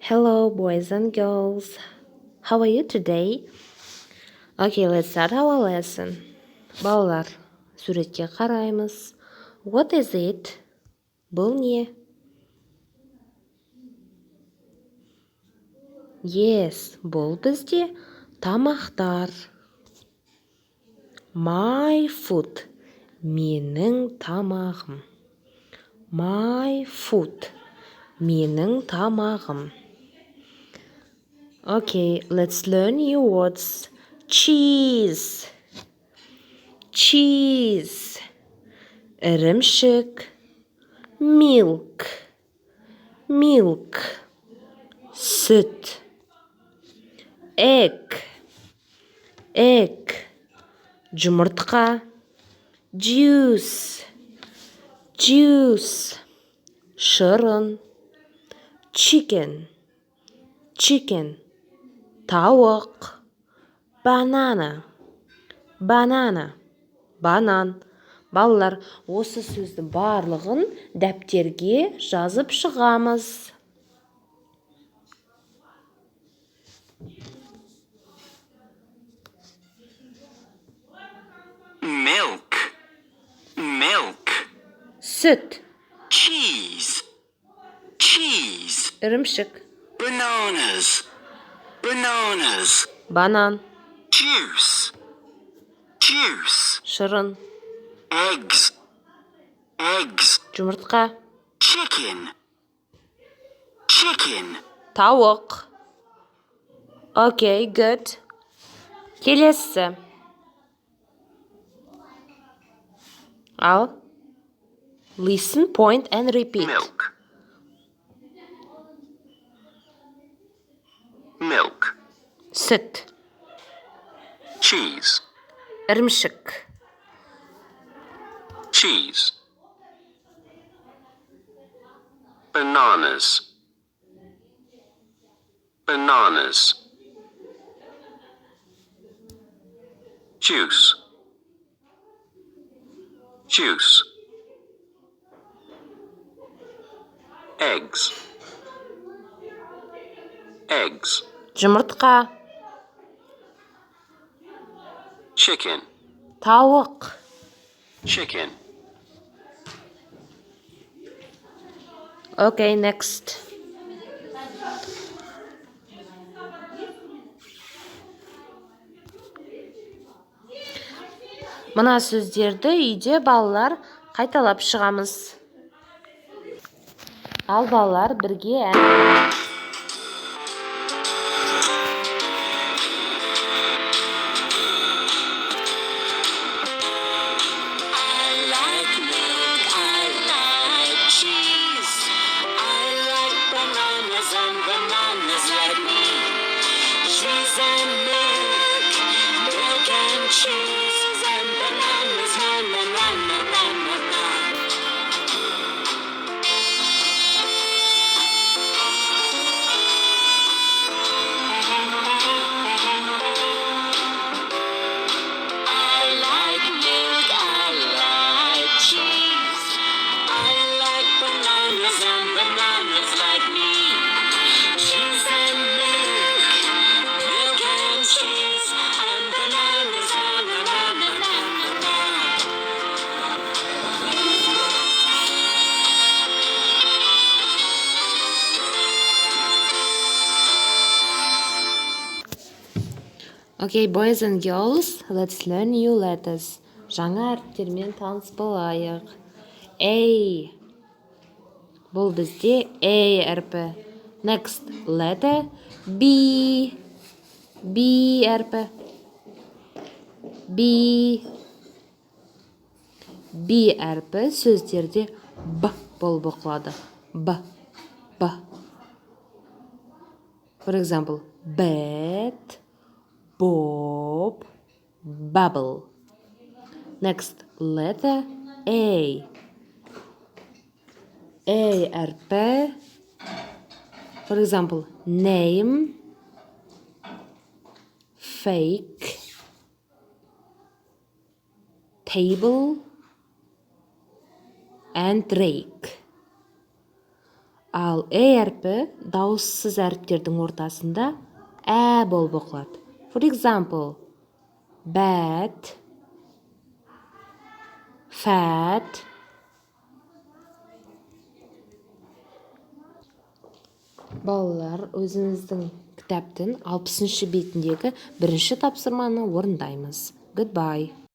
Hello, boys and girls. How are you today? Okay, let's start our lesson. Балалар, суретке қараймыз. What is it? Бұл не? Yes, бұл бізде тамақтар. My food. Менің тамағым. My food. Менің тамағым. Okay, let's learn new words. Cheese. Cheese. Ірімшік. Milk. Milk. Süt. Egg. Egg. Жұмыртқа. Juice. Juice. Шырын. Chicken. Chicken. Тауық. Banana. Banana. Банан. Балалар, осы сөздің барлығын дәптерге жазып шығамыз. Milk. Milk. Süt. Cheese. Cheese. Ірімшік. Bananas. Bananas. Банан. Juice. Juice. Шырын. Eggs. Eggs. Жұмыртқа. Chicken. Chicken. Тауық. Okay, good. Келесі. Ал. Listen, point and repeat. Milk. Milk. Süt. Cheese. Ірімшік. Cheese. Bananas. Bananas. Juice. Juice. Eggs. Eggs. Жұмыртқа. Chicken. Тауық. Chicken. Okay, next. Мына сөздерді үйде балалар қайталап шығамыз. Ал балалар бірге Okay, boys and girls, let's learn new letters. Жаңа әріптермен таныс болайық. A. Бұл бізде A әрпі. Next letter B. B әрпі. B. B әрпі сөздерде B болып оқылады. B. B. For example, bed. Bob, bubble. Next letter A. A әрпі. For example, name, fake, table, and rake. Ал әрпі дауыссыз әріптердің ортасында болып оқылады. For example, bad, fat. Балалар, өзіміздің кітаптың 60-шы бетіндегі бірінші тапсырманы орындаймыз. Goodbye.